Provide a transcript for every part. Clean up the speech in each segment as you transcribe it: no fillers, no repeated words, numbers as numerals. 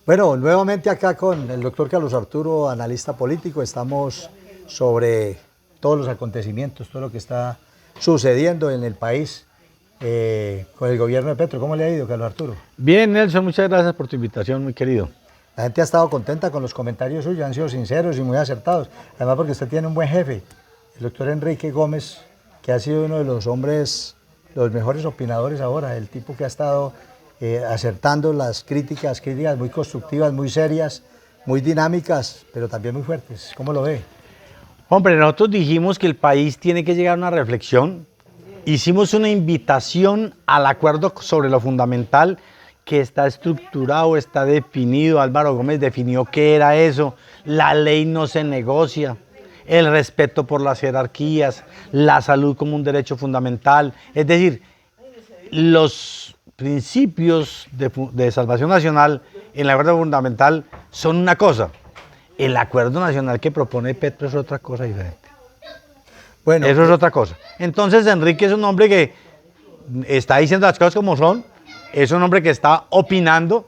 Bueno, nuevamente acá con el doctor Carlos Arturo, analista político, estamos sobre todos los acontecimientos, todo lo que está sucediendo en el país con el gobierno de Petro. ¿Cómo le ha ido, Carlos Arturo? Bien, Nelson, muchas gracias por tu invitación, muy querido. La gente ha estado contenta con los comentarios suyos, han sido sinceros y muy acertados. Además porque usted tiene un buen jefe, el doctor Enrique Gómez, que ha sido uno de los hombres, los mejores opinadores ahora, el tipo que ha estado acertando las críticas muy constructivas, muy serias, muy dinámicas, pero también muy fuertes. ¿Cómo lo ve? Hombre, nosotros dijimos que el país tiene que llegar a una reflexión. Hicimos una invitación al acuerdo sobre lo fundamental que está estructurado, está definido. Álvaro Gómez definió qué era eso. La ley no se negocia. El respeto por las jerarquías, la salud como un derecho fundamental. Es decir, los principios de salvación nacional en el acuerdo fundamental son una cosa. El acuerdo nacional que propone Petro es otra cosa diferente. Bueno, Eso es otra cosa. Entonces Enrique es un hombre que está diciendo las cosas como son, es un hombre que está opinando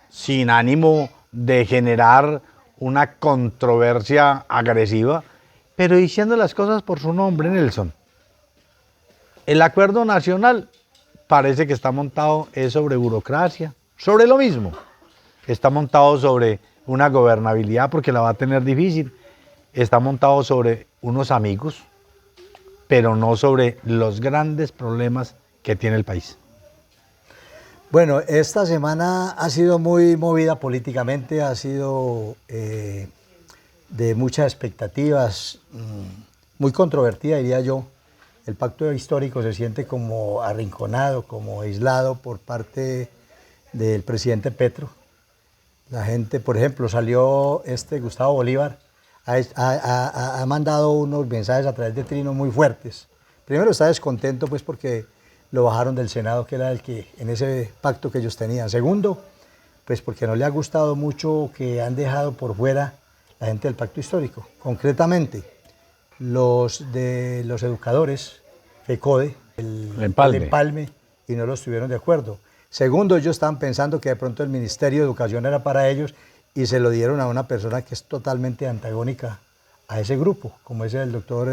sin ánimo de generar una controversia agresiva, pero diciendo las cosas por su nombre, Nelson. El acuerdo nacional parece que está montado es sobre burocracia, sobre lo mismo. Está montado sobre una gobernabilidad porque la va a tener difícil. Está montado sobre unos amigos, pero no sobre los grandes problemas que tiene el país. bueno, esta semana ha sido muy movida políticamente, ha sido de muchas expectativas, muy controvertida, diría yo. El pacto histórico se siente como arrinconado, como aislado por parte del presidente Petro. La gente, por ejemplo, salió Gustavo Bolívar, ha mandado unos mensajes a través de Trino muy fuertes. Primero está descontento pues porque lo bajaron del Senado, que era el que en ese pacto que ellos tenían. Segundo, pues porque no le ha gustado mucho que han dejado por fuera la gente del pacto histórico. Concretamente, los de los educadores, FECODE, el empalme, y no los estuvieron de acuerdo. Segundo, ellos estaban pensando que de pronto el Ministerio de Educación era para ellos y se lo dieron a una persona que es totalmente antagónica a ese grupo, como es el doctor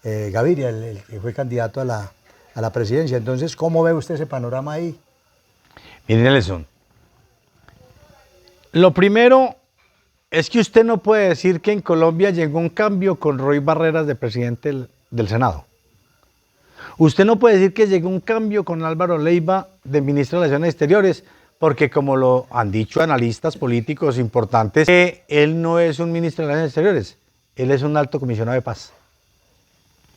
Gaviria, el que fue candidato a la presidencia. Entonces, ¿cómo ve usted ese panorama ahí? Mire, Nelson, lo primero es que usted no puede decir que en Colombia llegó un cambio con Roy Barreras de presidente del Senado. Usted no puede decir que llegó un cambio con Álvaro Leiva de ministro de Relaciones Exteriores, porque como lo han dicho analistas políticos importantes, que él no es un ministro de Relaciones Exteriores, él es un alto comisionado de paz.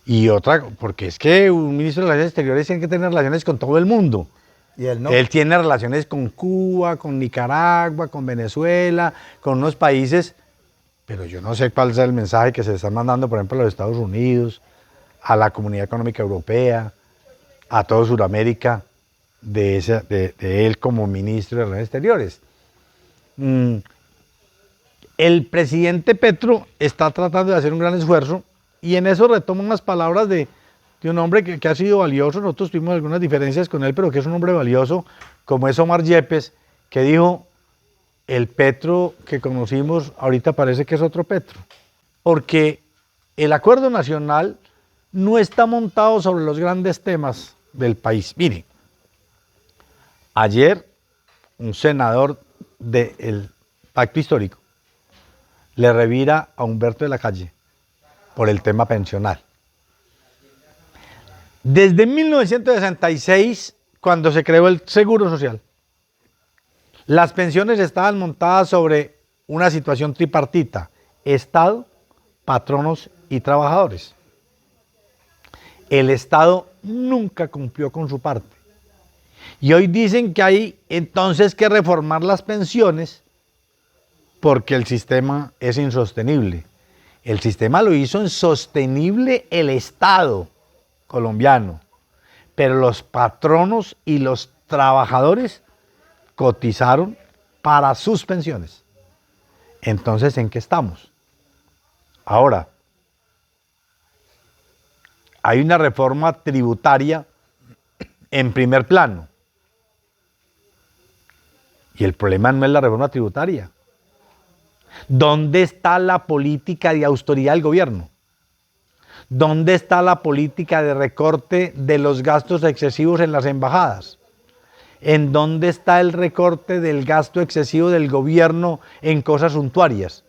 Y otra, porque es que un ministro de Relaciones Exteriores tiene que tener relaciones con todo el mundo. Y él no. Él tiene relaciones con Cuba, con Nicaragua, con Venezuela, con unos países, pero yo no sé cuál es el mensaje que se está mandando, por ejemplo, a los Estados Unidos, a la Comunidad Económica Europea, a toda Sudamérica, de él como ministro de Relaciones Exteriores. El presidente Petro está tratando de hacer un gran esfuerzo y en eso retomo unas palabras de un hombre que ha sido valioso. Nosotros tuvimos algunas diferencias con él, pero que es un hombre valioso, como es Omar Yepes, que dijo: el Petro que conocimos ahorita parece que es otro Petro, porque el acuerdo nacional no está montado sobre los grandes temas del país. Miren, ayer un senador del Pacto Histórico le revira a Humberto de la Calle por el tema pensional. Desde 1966, cuando se creó el Seguro Social, las pensiones estaban montadas sobre una situación tripartita: Estado, patronos y trabajadores. El Estado nunca cumplió con su parte. Y hoy dicen que hay entonces que reformar las pensiones porque el sistema es insostenible. El sistema lo hizo insostenible el Estado colombiano, pero los patronos y los trabajadores cotizaron para sus pensiones. Entonces, ¿en qué estamos? Ahora, hay una reforma tributaria en primer plano. Y el problema no es la reforma tributaria. ¿Dónde está la política de austeridad del gobierno? ¿Dónde está la política de recorte de los gastos excesivos en las embajadas? ¿En dónde está el recorte del gasto excesivo del gobierno en cosas suntuarias?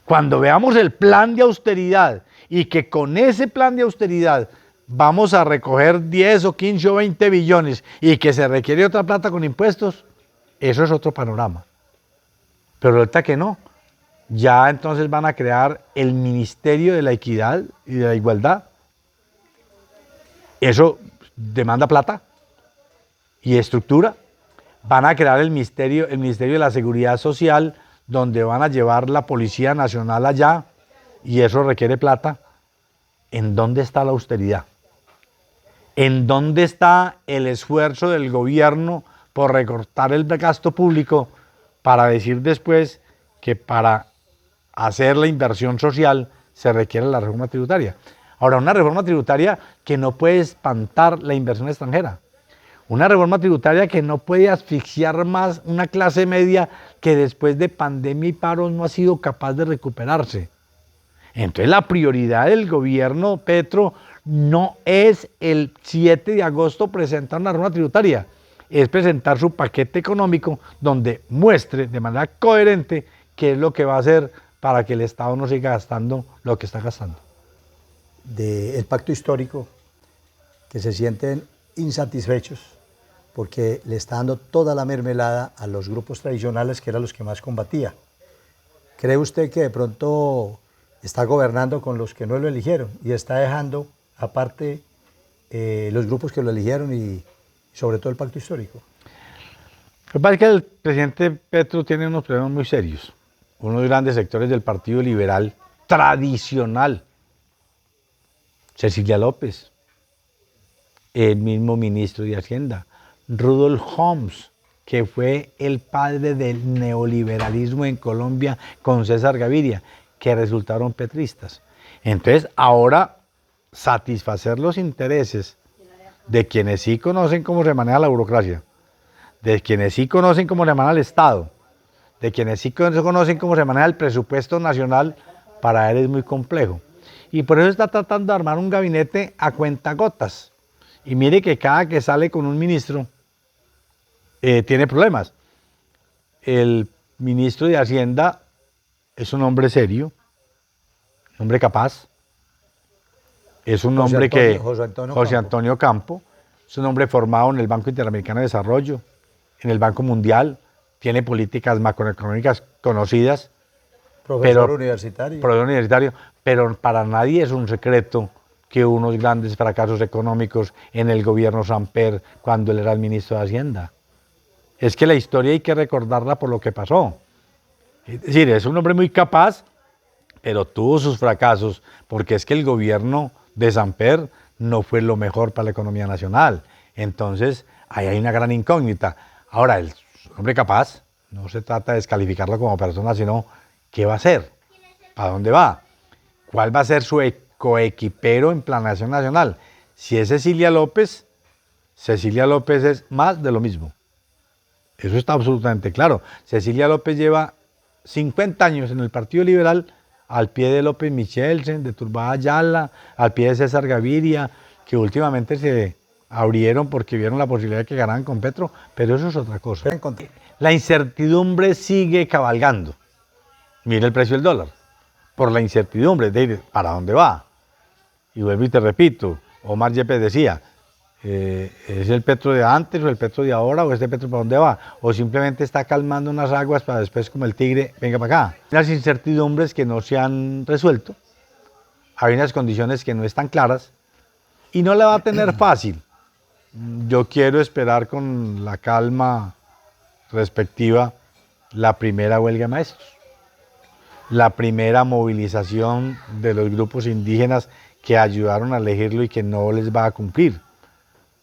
Cuando veamos el plan de austeridad y que con ese plan de austeridad vamos a recoger 10 o 15 o 20 billones y que se requiere otra plata con impuestos, eso es otro panorama. Pero ahorita que no. Ya entonces van a crear el Ministerio de la Equidad y de la Igualdad. Eso demanda plata y estructura. Van a crear el Ministerio de la Seguridad Social, donde van a llevar la Policía Nacional allá, y eso requiere plata. ¿En dónde está la austeridad? ¿En dónde está el esfuerzo del gobierno por recortar el gasto público para decir después que para hacer la inversión social se requiere la reforma tributaria? Ahora, una reforma tributaria que no puede espantar la inversión extranjera. Una reforma tributaria que no puede asfixiar más una clase media que después de pandemia y paro no ha sido capaz de recuperarse. Entonces la prioridad del gobierno Petro no es el 7 de agosto presentar una reforma tributaria, es presentar su paquete económico donde muestre de manera coherente qué es lo que va a hacer para que el Estado no siga gastando lo que está gastando. Del pacto histórico, que se sienten insatisfechos porque le está dando toda la mermelada a los grupos tradicionales que eran los que más combatía. ¿Cree usted que de pronto está gobernando con los que no lo eligieron y está dejando aparte los grupos que lo eligieron y sobre todo el pacto histórico? Lo que pasa es que el presidente Petro tiene unos problemas muy serios. Unos grandes sectores del Partido Liberal tradicional, Cecilia López, el mismo ministro de Hacienda, Rudolf Homs, que fue el padre del neoliberalismo en Colombia con César Gaviria, que resultaron petristas. Entonces, ahora satisfacer los intereses de quienes sí conocen cómo se maneja la burocracia, de quienes sí conocen cómo se maneja el Estado, de quienes sí conocen cómo se maneja el presupuesto nacional, para él es muy complejo. Y por eso está tratando de armar un gabinete a cuentagotas. Y mire que cada que sale con un ministro tiene problemas. El ministro de Hacienda es un hombre serio, un hombre capaz, es un hombre que, José Antonio Campo, es un hombre formado en el Banco Interamericano de Desarrollo, en el Banco Mundial, tiene políticas macroeconómicas conocidas. Profesor universitario. Profesor universitario, pero para nadie es un secreto que unos grandes fracasos económicos en el gobierno Samper cuando él era el ministro de Hacienda. Es que la historia hay que recordarla por lo que pasó. Es decir, es un hombre muy capaz, pero tuvo sus fracasos, porque es que el gobierno de Samper no fue lo mejor para la economía nacional. Entonces, ahí hay una gran incógnita. Ahora, el hombre capaz, no se trata de descalificarlo como persona, sino ¿qué va a hacer? ¿Para dónde va? ¿Cuál va a ser su coequipero en planeación nacional? Si es Cecilia López es más de lo mismo. Eso está absolutamente claro. Cecilia López lleva 50 años en el Partido Liberal al pie de López Michelsen, de Turbay Ayala, al pie de César Gaviria, que últimamente se abrieron porque vieron la posibilidad de que ganaran con Petro, pero eso es otra cosa. La incertidumbre sigue cabalgando. Mira el precio del dólar, por la incertidumbre de para dónde va. Y vuelvo y te repito, Omar Yepes decía, ¿es el Petro de antes o el Petro de ahora o este Petro para dónde va? O simplemente está calmando unas aguas para después como el tigre, venga para acá. Las incertidumbres que no se han resuelto, hay unas condiciones que no están claras y no la va a tener fácil. Yo quiero esperar con la calma respectiva la primera huelga de maestros, la primera movilización de los grupos indígenas que ayudaron a elegirlo y que no les va a cumplir.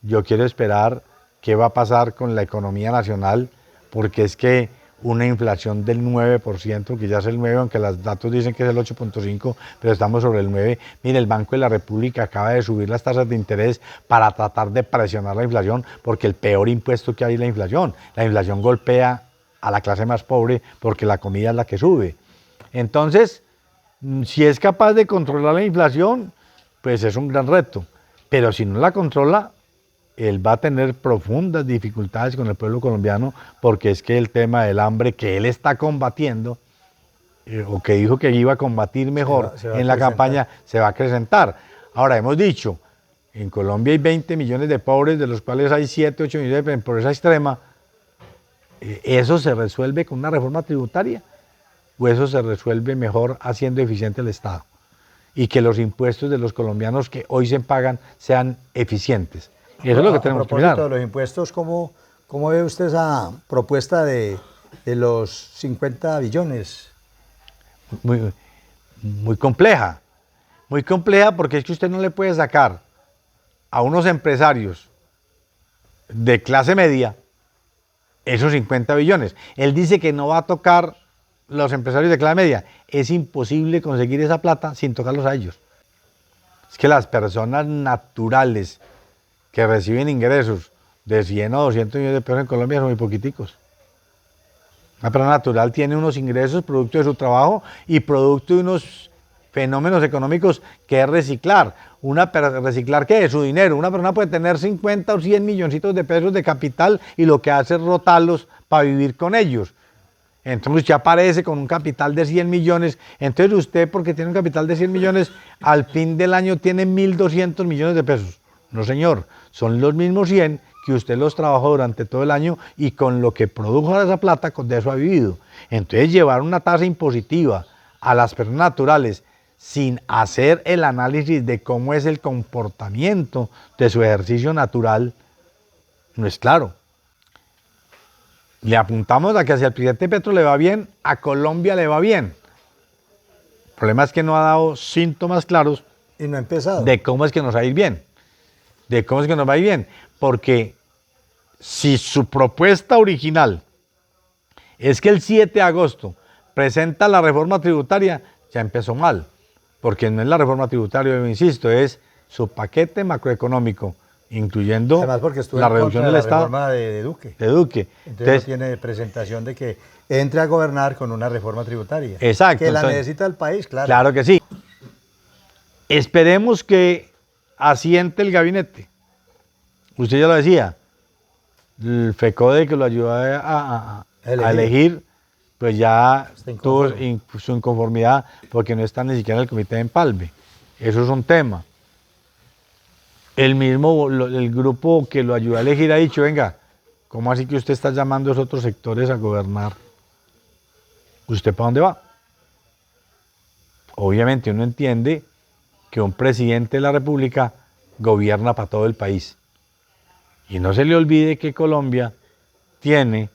Yo quiero esperar qué va a pasar con la economía nacional, porque es que una inflación del 9%, que ya es el 9%, aunque los datos dicen que es el 8.5%, pero estamos sobre el 9%. Mire, el Banco de la República acaba de subir las tasas de interés para tratar de presionar la inflación, porque el peor impuesto que hay es la inflación. La inflación golpea a la clase más pobre porque la comida es la que sube. Entonces, si es capaz de controlar la inflación, pues es un gran reto. Pero si no la controla, él va a tener profundas dificultades con el pueblo colombiano porque es que el tema del hambre que él está combatiendo, o que dijo que iba a combatir mejor se va a en la acrecentar. campaña, se va a acrecentar. Ahora, hemos dicho, en Colombia hay 20 millones de pobres, de los cuales hay 7, 8 millones en pobreza extrema. ¿Eso se resuelve con una reforma tributaria? ¿O eso se resuelve mejor haciendo eficiente el Estado? Y que los impuestos de los colombianos que hoy se pagan sean eficientes. Eso es lo que tenemos que A propósito mirar. de los impuestos, ¿cómo ve usted esa propuesta de los 50 billones? Muy compleja. Muy compleja porque es que usted no le puede sacar a unos empresarios de clase media esos 50 billones. Él dice que no va a tocar los empresarios de clase media. Es imposible conseguir esa plata sin tocarlos a ellos. Es que las personas naturales que reciben ingresos de 100 o 200 millones de pesos en Colombia son muy poquiticos. Una persona natural tiene unos ingresos producto de su trabajo y producto de unos fenómenos económicos que es reciclar. ¿Reciclar qué es? Su dinero. Una persona puede tener 50 o 100 milloncitos de pesos de capital y lo que hace es rotarlos para vivir con ellos. Entonces usted aparece con un capital de 100 millones, entonces usted, porque tiene un capital de 100 millones, al fin del año tiene 1.200 millones de pesos. No, señor, son los mismos 100 que usted los trabajó durante todo el año y con lo que produjo esa plata, de eso ha vivido. Entonces llevar una tasa impositiva a las personas naturales sin hacer el análisis de cómo es el comportamiento de su ejercicio natural, no es claro. Le apuntamos a que si al presidente Petro le va bien, a Colombia le va bien. El problema es que no ha dado síntomas claros Y no ha empezado. de cómo es que nos va a ir bien. De cómo es que nos va a ir bien. Porque si su propuesta original es que el 7 de agosto presenta la reforma tributaria, ya empezó mal. Porque no es la reforma tributaria, yo insisto, es su paquete macroeconómico, incluyendo Además porque estuvo la en reducción contra del de la Estado. reforma de Duque. De Duque. Entonces no tiene presentación de que entre a gobernar con una reforma tributaria. Exacto, Que la entonces, necesita el país, claro. Claro que sí. Esperemos que asiente el gabinete. Usted ya lo decía, el FECODE que lo ayudó a elegir, pues ya tuvo su inconformidad porque no está ni siquiera en el comité de empalme. Eso es un tema. El grupo que lo ayudó a elegir ha dicho, venga, ¿cómo así que usted está llamando a esos otros sectores a gobernar? ¿Usted para dónde va? Obviamente uno entiende que un presidente de la República gobierna para todo el país. Y no se le olvide que Colombia tiene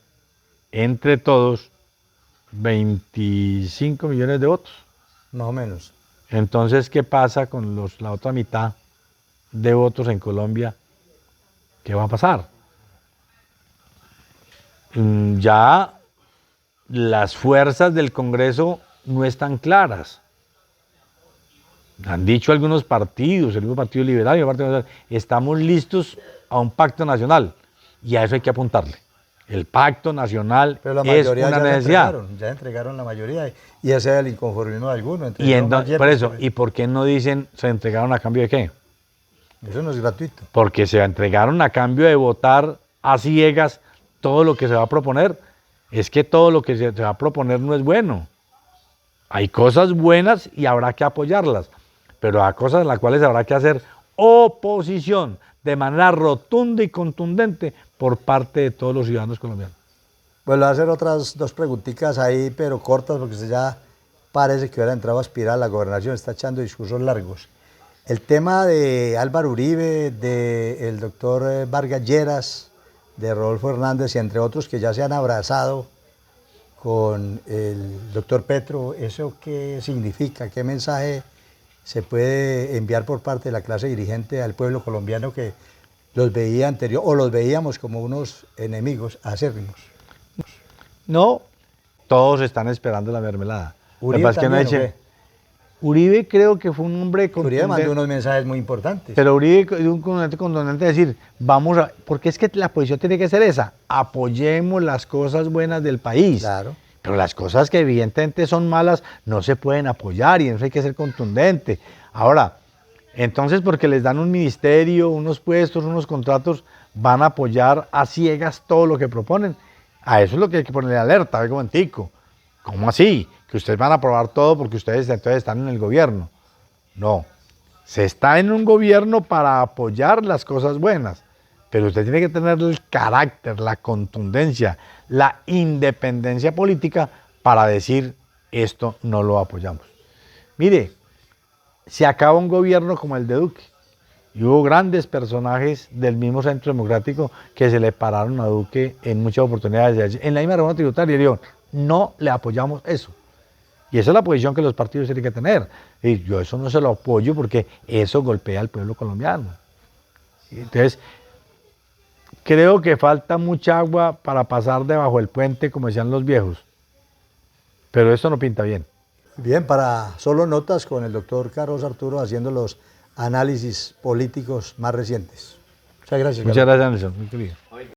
entre todos 25 millones de votos. Más o menos. Entonces, ¿qué pasa con la otra mitad de votos en Colombia? ¿Qué va a pasar? Ya las fuerzas del Congreso no están claras. Han dicho algunos partidos, el mismo Partido Liberal y el Partido Nacional, estamos listos a un pacto nacional y a eso hay que apuntarle. El pacto nacional Pero la es mayoría una ya necesidad. ya entregaron la mayoría y ese es el inconformismo de algunos. Y por eso, ¿y por qué no dicen se entregaron a cambio de qué? Eso no es gratuito. Porque se entregaron a cambio de votar a ciegas todo lo que se va a proponer. Es que todo lo que se va a proponer no es bueno. Hay cosas buenas y habrá que apoyarlas, pero hay cosas en las cuales habrá que hacer oposición de manera rotunda y contundente por parte de todos los ciudadanos colombianos. Pues le voy a hacer otras dos preguntitas ahí, pero cortas, porque usted ya parece que hubiera entrado a aspirar a la gobernación, está echando discursos largos. El tema de Álvaro Uribe, del doctor Vargas Lleras, de Rodolfo Hernández y entre otros que ya se han abrazado con el doctor Petro, ¿eso qué significa? ¿Qué mensaje se puede enviar por parte de la clase dirigente al pueblo colombiano que los veía o los veíamos como unos enemigos acérrimos? No, todos están esperando la mermelada. ¿Uribe Lo que pasa es que no también, eche- Uribe creo que fue un hombre Uribe contundente. mandó unos mensajes muy importantes. Pero Uribe dio un contundente de decir, vamos a... Porque es que la posición tiene que ser esa, apoyemos las cosas buenas del país. Claro. Pero las cosas que evidentemente son malas no se pueden apoyar y en eso hay que ser contundente. Ahora, entonces porque les dan un ministerio, unos puestos, unos contratos, van a apoyar a ciegas todo lo que proponen. A eso es lo que hay que ponerle alerta, ve momentico. ¿Cómo así? Que ustedes van a aprobar todo porque ustedes entonces están en el gobierno. No, se está en un gobierno para apoyar las cosas buenas, pero usted tiene que tener el carácter, la contundencia, la independencia política para decir esto no lo apoyamos. Mire, se acaba un gobierno como el de Duque y hubo grandes personajes del mismo Centro Democrático que se le pararon a Duque en muchas oportunidades. En la misma reforma tributaria dijeron, no le apoyamos eso. Y esa es la posición que los partidos tienen que tener. Y yo eso no se lo apoyo porque eso golpea al pueblo colombiano. Entonces, creo que falta mucha agua para pasar debajo del puente, como decían los viejos. Pero esto no pinta bien. Bien, para Solo Notas con el doctor Carlos Arturo haciendo los análisis políticos más recientes. Muchas gracias. Muchas gracias, Nelson, muy querido.